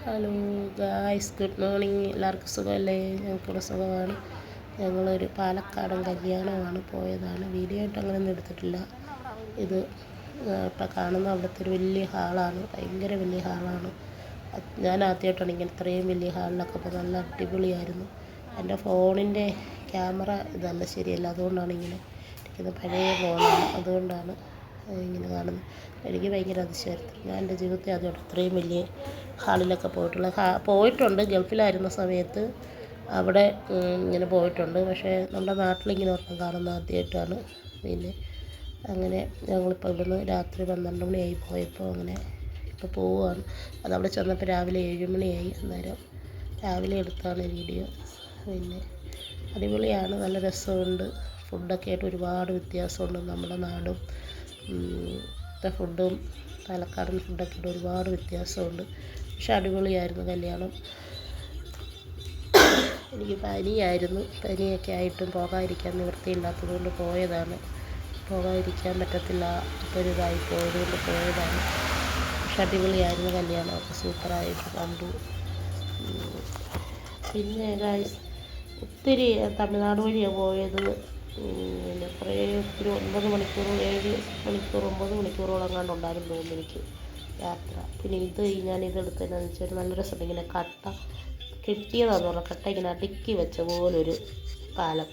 Hello guys, good morning. എല്ലാവർക്കും സുഖമല്ലേ? ഞങ്ങൾക്കിവിടെ സുഖമാണ്. ഞങ്ങളൊരു പാലക്കാടൻ കല്യാണമാണ് പോയതാണ്. വീഡിയോ ആയിട്ട് അങ്ങനെയൊന്നും എടുത്തിട്ടില്ല. ഇത് ഇപ്പം കാണുന്ന അവിടുത്തെ ഒരു വലിയ ഹാളാണ്, ഭയങ്കര വലിയ ഹാളാണ്. ഞാൻ ആദ്യമായിട്ടാണ് ഇങ്ങനെ ഇത്രയും വലിയ ഹാളിലൊക്കെ ഇപ്പോൾ നല്ല അടിപൊളിയായിരുന്നു. എൻ്റെ ഫോണിൻ്റെ ക്യാമറ ഇതല്ല, ശരിയല്ല, അതുകൊണ്ടാണ് ഇങ്ങനെ ഇരിക്കുന്നത്. പഴയ ഫോണാണ്, അതുകൊണ്ടാണ് ഇങ്ങനെ കാണുന്നത്. എനിക്ക് ഭയങ്കര അതിശയമായിരുന്നു. ഞാൻ എൻ്റെ ജീവിതത്തിൽ ആദ്യമായിട്ട് ഇത്രയും വലിയ ഹാളിലൊക്കെ പോയിട്ടുണ്ട്. ഗൾഫിലായിരുന്ന സമയത്ത് അവിടെ ഇങ്ങനെ പോയിട്ടുണ്ട്. പക്ഷേ നമ്മുടെ നാട്ടിലിങ്ങനെ ഒരെണ്ണം കാണുന്ന ആദ്യമായിട്ടാണ്. പിന്നെ അങ്ങനെ ഞങ്ങളിപ്പോൾ ഇവിടുന്ന് രാത്രി 12 മണിയായി പോയപ്പോൾ. അങ്ങനെ ഇപ്പോൾ പോവുകയാണ്. അതവിടെ ചെന്നപ്പോൾ രാവിലെ 7 മണിയായി. അന്നേരം രാവിലെ എടുത്താണ് വീഡിയോ. പിന്നെ അടിപൊളിയാണ്, നല്ല രസമുണ്ട്. ഫുഡൊക്കെ ആയിട്ട് ഒരുപാട് വ്യത്യാസമുണ്ട്. നമ്മുടെ നാടും ഫുഡും പാലക്കാടൻ ഫുഡൊക്കെ ആയിട്ട് ഒരുപാട് വ്യത്യാസമുണ്ട്. പക്ഷെ അടിപൊളിയായിരുന്നു കല്യാണം. എനിക്ക് പനിയായിരുന്നു. പനിയൊക്കെ ആയിട്ടും പോകാതിരിക്കാൻ നിവൃത്തിയില്ലാത്തത് കൊണ്ട് പോയതാണ്. പോകാതിരിക്കാൻ പറ്റത്തില്ല, അപ്പോൾ ഒരു ഇതായി പോയതുകൊണ്ട് പോയതാണ്. പക്ഷെ അടിപൊളിയായിരുന്നു കല്യാണമൊക്കെ, സൂപ്പറായിട്ട് കണ്ടു. പിന്നെ ഒത്തിരി തമിഴ്നാട് വഴിയാണ് പോയത്. പിന്നെ ഒത്തിരി 9 മണിക്കൂർ 7 മണിക്കൂർ 9 മണിക്കൂറോളം കണ്ടുണ്ടായിരുന്നു തോന്നുന്നു എനിക്ക് യാത്ര. പിന്നെ ഞാനിതെടുത്തതെന്ന് വെച്ചാൽ നല്ല രസമുണ്ട്. ഇങ്ങനെ കട്ട കെട്ടിയതാണെന്ന് പറഞ്ഞാൽ കട്ട ഇങ്ങനെ അടുക്കി വെച്ച പോലൊരു പാലം,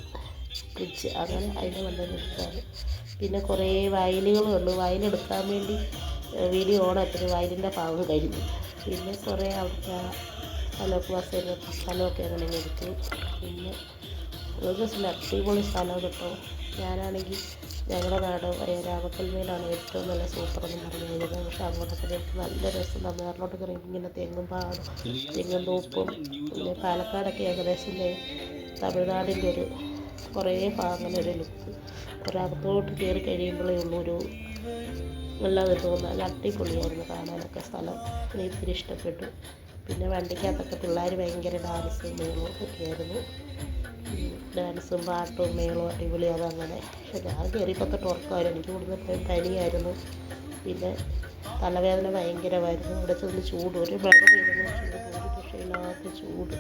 ബ്രിഡ്ജ്, അങ്ങനെ അതിൻ്റെ നല്ലൊരു എടുത്താണ്. പിന്നെ കുറേ വയലുകളുണ്ട്. വയലെടുക്കാൻ വേണ്ടി വീഡിയോ ഓണായപ്പോൾ വയലിൻ്റെ ഭാഗം കഴിഞ്ഞു. പിന്നെ കുറേ അവിടുത്തെ സ്ഥലമൊക്കെ അങ്ങനെ എടുത്തു. പിന്നെ ഒരു അടിപൊളി സ്ഥലം കേട്ടോ. ഞാനാണെങ്കിൽ ഞങ്ങളുടെ നാട് രാമക്കൽമേടാണ് ഏറ്റവും നല്ല സൂപ്പറെന്ന് പറഞ്ഞു കഴിഞ്ഞത്. പക്ഷേ അങ്ങോട്ടൊക്കെ ഞങ്ങൾക്ക് നല്ല രസം. തമിഴ്നാട്ടിലോട്ട് കയറിയപ്പോൾ ഇങ്ങനെ തെങ്ങും തോപ്പും. പിന്നെ പാലക്കാടൊക്കെ ഏകദേശം തമിഴ്നാടിൻ്റെ ഒരു കുറേ ഭാഗങ്ങൾ ഒരു ലുക്ക്. ഒരകത്തോട്ട് കയറി കഴിയുമ്പോഴേ ഉള്ളൂ നല്ലത് തോന്നുന്നത്. നല്ല അടിപൊളിയായിരുന്നു കാണാനൊക്കെ സ്ഥലം. എനിക്ക് ഇത്തിരി ഇഷ്ടപ്പെട്ടു. പിന്നെ വണ്ടിക്കകത്തൊക്കെ പിള്ളേർ ഭയങ്കര ഡാൻസും മേളവും ഒക്കെയായിരുന്നു. ഡാൻസും പാട്ടും മേളവും അടിപൊളി. അതങ്ങനെ. പക്ഷെ ഞാൻ കയറിയപ്പോൾ തൊട്ട് ഉറക്കമായിരുന്നു. എനിക്ക് കൂടുതൽ പനിയായിരുന്നു. പിന്നെ തലവേദന ഭയങ്കരമായിരുന്നു. അവിടെ ചെന്ന് ചൂട്, ഒരു മഴ പെയ്യുന്ന ചൂട്, ഒരു രക്ഷയില്ലാത്ത ചൂട്.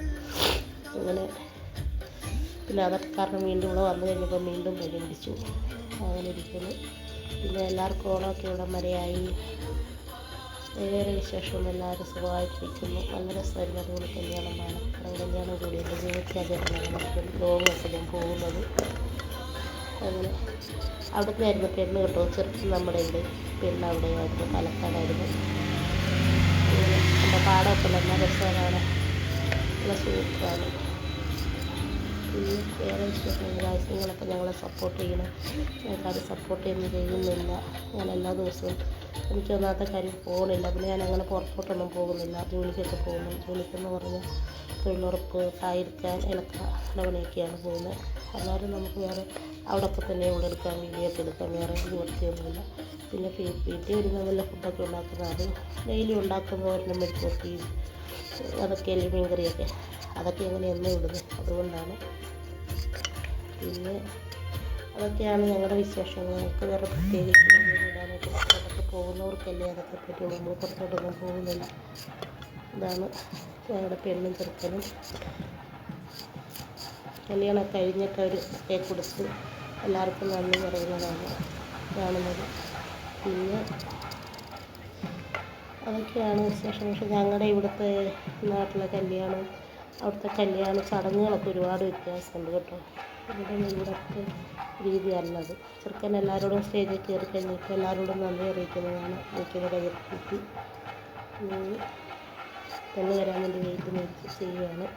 അങ്ങനെ പിന്നെ അതൊക്കെ കാരണം വീണ്ടും ഇവിടെ വന്നു കഴിഞ്ഞപ്പോൾ വീണ്ടും പനി പിടിച്ചു. അങ്ങനെ ഇരിക്കുന്നു. പിന്നെ എല്ലാവർക്കും ഓണമൊക്കെ ഇവിടം വരെയായി. വേറെ വിശേഷം, എല്ലാവരും സുഖമായിട്ടിരിക്കുന്നു. നല്ല രസമായിരുന്നു. അതുകൊണ്ട് കല്യാണം കല്യാണം കൂടി എൻ്റെ ജീവിതത്തിൽ അതായിരുന്നു ലോകമൊക്കെ ഞാൻ പോകുന്നത്. അങ്ങനെ അവിടുത്തെ ആയിരുന്നു പെണ്ണ് കേട്ടോ. ചെറുപ്പം നമ്മുടെ ഇവിടെ പെണ്ണ് അവിടെയായിരുന്നു, പാലക്കാടായിരുന്നു. എൻ്റെ പാടമൊക്കെ നല്ല രസമാണ്, നല്ല സൂപ്പറാണ്. പിന്നെ വേറെ വിശേഷങ്ങൾ, നിങ്ങളൊക്കെ ഞങ്ങളെ സപ്പോർട്ട് ചെയ്യണം. ഞങ്ങൾക്കത് സപ്പോർട്ട് ചെയ്യുന്നില്ല. ഞാൻ എല്ലാ ദിവസവും എനിക്ക് ഒന്നാമത്തെ കാര്യം ഫോണില്ല. പിന്നെ ഞാൻ അങ്ങനെ പുറത്തോട്ടൊന്നും പോകുന്നില്ല. ജോലിക്കൊക്കെ പോകുന്നു. ജോലിക്കെന്ന് പറഞ്ഞാൽ തൊഴിലുറപ്പ്, തായിരിക്കാൻ, ഇടപണിയൊക്കെയാണ് പോകുന്നത്. അല്ലാതെ നമുക്ക് വേറെ അവിടെയൊക്കെ തന്നെ ഉള്ളെടുക്കാൻ, വീഡിയോ ഒക്കെ എടുക്കാൻ വേറെ നിവൃത്തിയൊന്നുമില്ല. പിന്നെ വീട്ടിൽ വരുന്ന നല്ല ഫുഡൊക്കെ ഉണ്ടാക്കുന്നത് ഡെയിലി ഉണ്ടാക്കുമ്പോൾ ഒരെണ്ണം മെഴുക്കുവരട്ടിയും അതൊക്കെയല്ലേ മീൻകറിയൊക്കെ, അതൊക്കെ എങ്ങനെ എന്നും ഇടുന്നത്. അതുകൊണ്ടാണ്. പിന്നെ അതൊക്കെയാണ് ഞങ്ങളുടെ വിശേഷങ്ങൾ. ഞങ്ങൾക്ക് വേറെ പ്രത്യേകിച്ച് ഇടാനായിട്ട് പുറത്തോട്ടൊക്കെ പോകുന്നവർക്കല്ലേ അതൊക്കെ പറ്റുള്ളൂ. നമ്മൾ പുറത്തോട്ടൊന്നും പോകുന്നില്ല. ഇതാണ് ഞങ്ങളുടെ പെണ്ണും ചെറുക്കനും. കല്യാണം കഴിഞ്ഞിട്ട് അവർ കേക്ക് കൊടുത്ത് എല്ലാവർക്കും നന്ദി പറയുന്നതാണ് കാണുന്നത്. പിന്നെ അതൊക്കെയാണ് വിശേഷം. പക്ഷേ ഞങ്ങളുടെ ഇവിടുത്തെ നാട്ടിലെ കല്യാണം അവിടുത്തെ കല്യാണ ചടങ്ങുകളൊക്കെ ഒരുപാട് വ്യത്യാസമുണ്ട് കേട്ടോ. ഇവിടുത്തെ രീതിയല്ലത്. ചെറുക്കൻ എല്ലാവരോടും സ്റ്റേജിൽ കയറി കഴിഞ്ഞിട്ട് എല്ലാവരോടും നന്ദി അറിയിക്കുന്നതാണ്. എനിക്കിവിടെ കയ്യെത്തി പെണ്ണ് വരാൻ വേണ്ടി വെയിറ്റ് ചെയ്യുകയാണ്.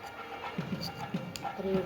അറിയുള്ളൂ.